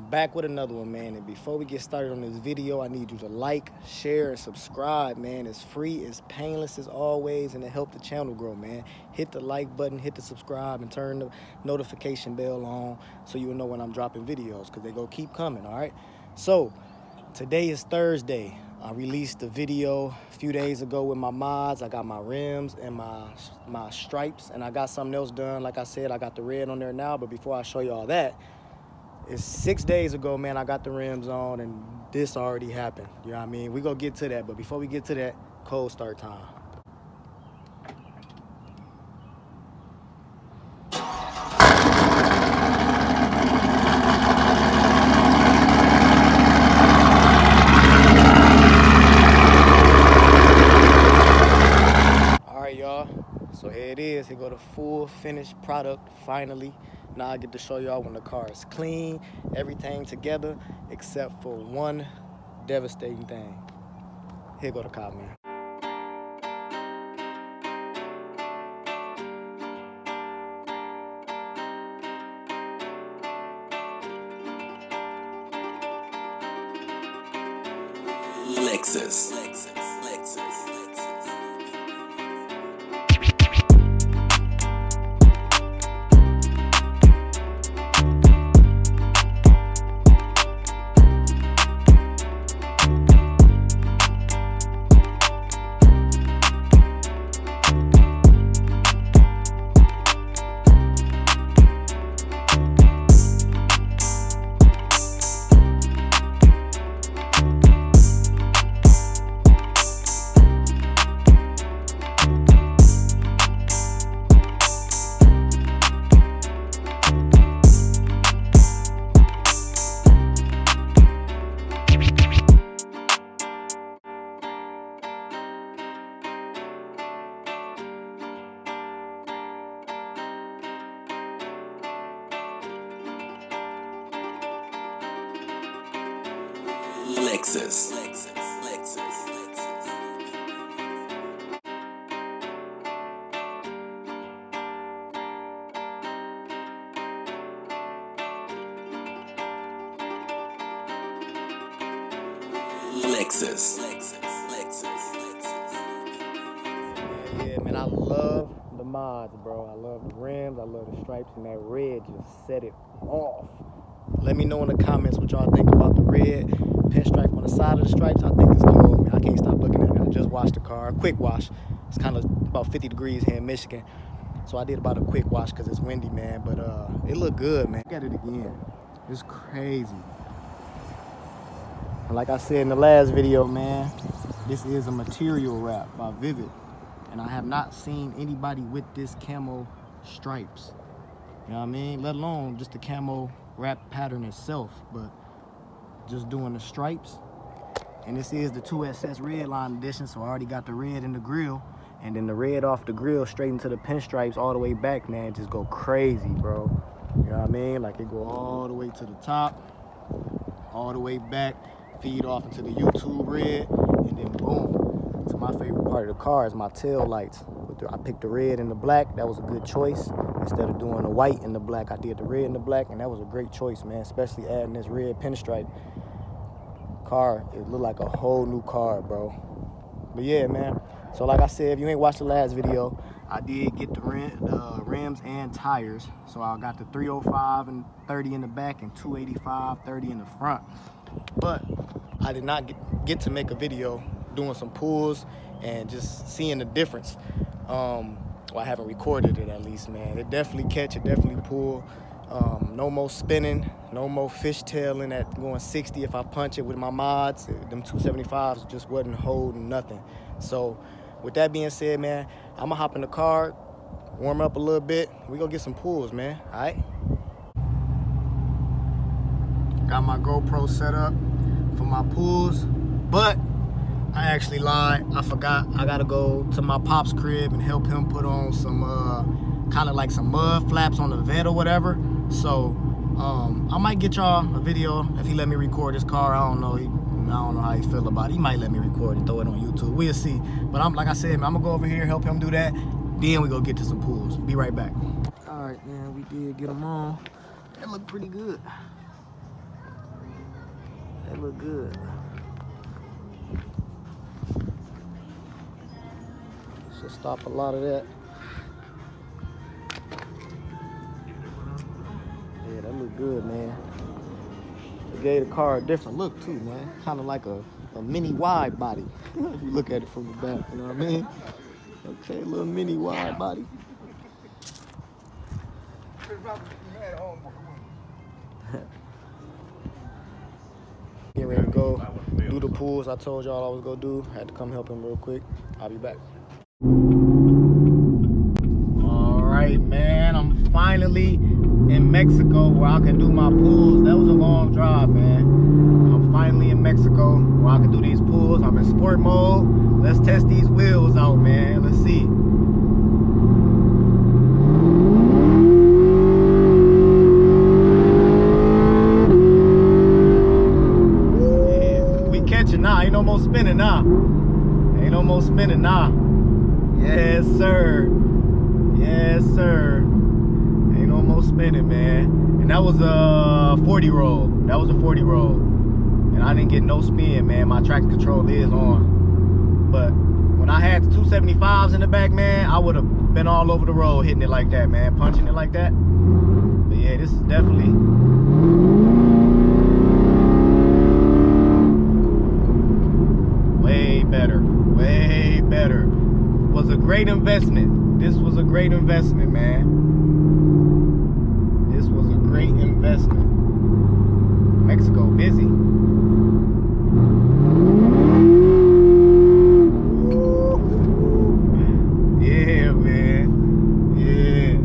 back with another one, man. And before we get started on this video, I need you to like, share, and subscribe, man. It's free, it's painless as always, and it helps the channel grow, man. Hit the like button, hit the subscribe, and turn the notification bell on so you'll know when I'm dropping videos, because they go keep coming, all right? So today is Thursday. I released a video a few days ago with my mods. I got my rims and my stripes, and I got something else done. Like I said, I got the red on there now, but before I show you all that, it's 6 days ago, man, I got the rims on, and this already happened. You know what I mean? We gonna get to that, but before we get to that, cold start time. So here it is. Here go the full finished product finally. Now I get to show y'all when the car is clean, everything together, except for one devastating thing. Here go the car, man. Lexus. Lexus. Yeah, man, I love the mods, bro. I love the rims, I love the stripes, and that red just set it off. Let me know in the comments what y'all think about the red pinstripe on the side of the stripes. I think it's cool, man. I can't stop looking at it. I just washed the car, quick wash. It's kind of about 50 degrees here in Michigan, so I did about a quick wash because it's windy, man. But it looked good, man. Look at it again. It's crazy. And like I said in the last video, man, this is a material wrap by Vivid, and I have not seen anybody with this camo stripes. You know what I mean? Let alone just the camo wrap pattern itself, but just doing the stripes. And this is the 2SS red line edition, so I already got the red in the grill, and then the red off the grill straight into the pinstripes all the way back, man. Just go crazy, bro. You know what I mean? Like it go all the way to the top, all the way back, feed off into the YouTube red, and then boom. So my favorite part of the car is my tail lights. I picked the red and the black. That was a good choice. Instead of doing the white and the black, I did the red and the black, and that was a great choice, man. Especially adding this red pinstripe. Car, it looked like a whole new car, bro. But yeah, man. So like I said, if you ain't watched the last video, I did get the rims and tires. So I got the 305 and 30 in the back and 285, 30 in the front. But I did not get to make a video doing some pulls and just seeing the difference. Well, I haven't recorded it at least, man. It definitely catch, it definitely pull. No more spinning, no more fishtailing at going 60 if I punch it with my mods. Them 275s just wasn't holding nothing. So with that being said, man, I'm gonna hop in the car, warm up a little bit. We gonna get some pulls, man, all right? Got my GoPro set up for my pulls, but I actually lied. I forgot. I gotta go to my pop's crib and help him put on some kind of like some mud flaps on the vent or whatever. So I might get y'all a video if he let me record his car. I don't know. I don't know how he feel about it. He might let me record and throw it on YouTube. We'll see. But like I said, man, I'm gonna go over here, help him do that. Then we go get to some pulls. Be right back. All right, man. We did get them on. That looked pretty good. look good. Should stop a lot of that. Yeah, that look good, man. It gave the car a different look too, man. Kind of like a mini wide body. If you look at it from the back, you know what I mean? Okay, a little mini wide body. Get ready to go do the pools I told y'all I was gonna do. Had to come help him real quick. I'll be back. All right, man. I'm finally in Mexico where I can do my pools. That was a long drive, man. I'm finally in Mexico where I can do these pools. I'm in sport mode. Let's test these wheels out, man. Let's see. Nah, ain't no more spinning, nah. Ain't no more spinning, nah. Yes, sir. Yes, sir. Ain't no more spinning, man. And that was a 40 roll. That was a 40 roll. And I didn't get no spin, man. My traction control is on. But when I had the 275s in the back, man, I would have been all over the road hitting it like that, man. Punching it like that. But yeah, this is definitely... way better. Was a great investment. This was a great investment, man. This was a great investment. Mexico busy. Yeah, man. Yeah.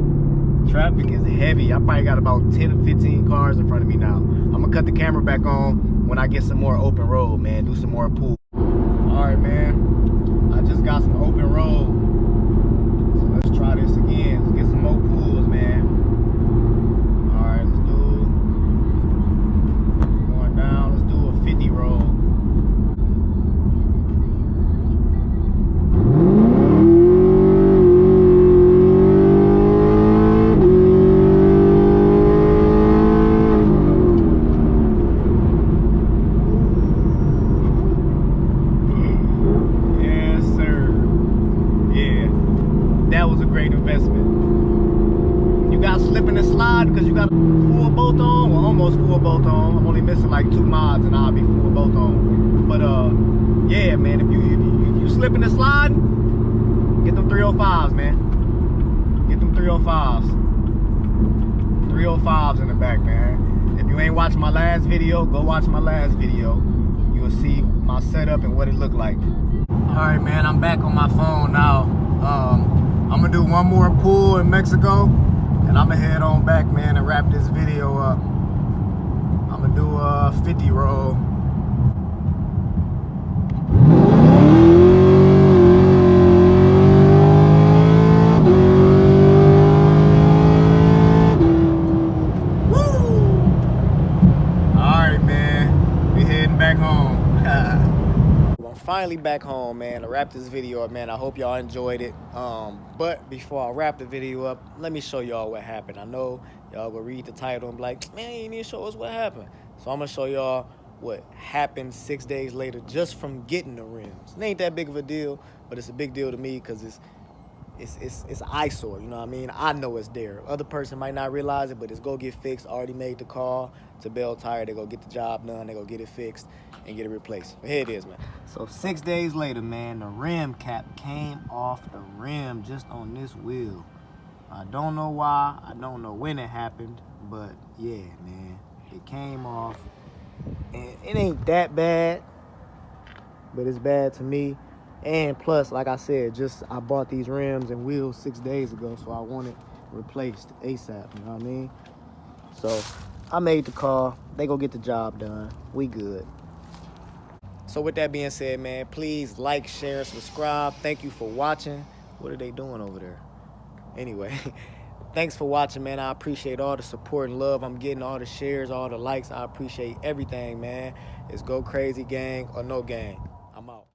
Traffic is heavy. I probably got about 10 or 15 cars in front of me now. I'm gonna cut the camera back on when I get some more open road, man. Do some more pool. All right, man. I just got some open road. So let's try this again. Let's get some more pools, man. All right, let's do going down. Let's do a 50 roll. Because you got a full bolt on, well, almost full bolt on. I'm only missing like 2 mods and I'll be full bolt on. But yeah, man, if you slipping and sliding, get them 305s, man. Get them 305s. 305s in the back, man. If you ain't watched my last video, go watch my last video. You will see my setup and what it looked like. All right, man, I'm back on my phone now. I'm gonna do one more pool in Mexico. And I'm gonna head on back, man, and wrap this video up. I'm gonna do a 50 roll. Woo! All right, man, we heading back home. I'm finally back home, man, to wrap this video up, man. I hope y'all enjoyed it. But before I wrap the video up, let me show y'all what happened. I know y'all will read the title and be like, man, you need to show us what happened. So I'm gonna show y'all what happened 6 days later just from getting the rims. It ain't that big of a deal, but it's a big deal to me because it's an eyesore, you know what I mean? I know it's there. Other person might not realize it, but it's go get fixed. Already made the call to Bell Tire. They go get the job done. They go get it fixed and get it replaced. But here it is, man. So 6 days later, man, the rim cap came off the rim just on this wheel. I don't know why. I don't know when it happened, but yeah, man, it came off. And it ain't that bad, but it's bad to me. And plus, like I said, I bought these rims and wheels 6 days ago, so I want it replaced ASAP, you know what I mean? So I made the call. They go get the job done. We good. So with that being said, man, please like, share, and subscribe. Thank you for watching. What are they doing over there? Anyway, thanks for watching, man. I appreciate all the support and love I'm getting, all the shares, all the likes. I appreciate everything, man. It's go crazy gang or no gang.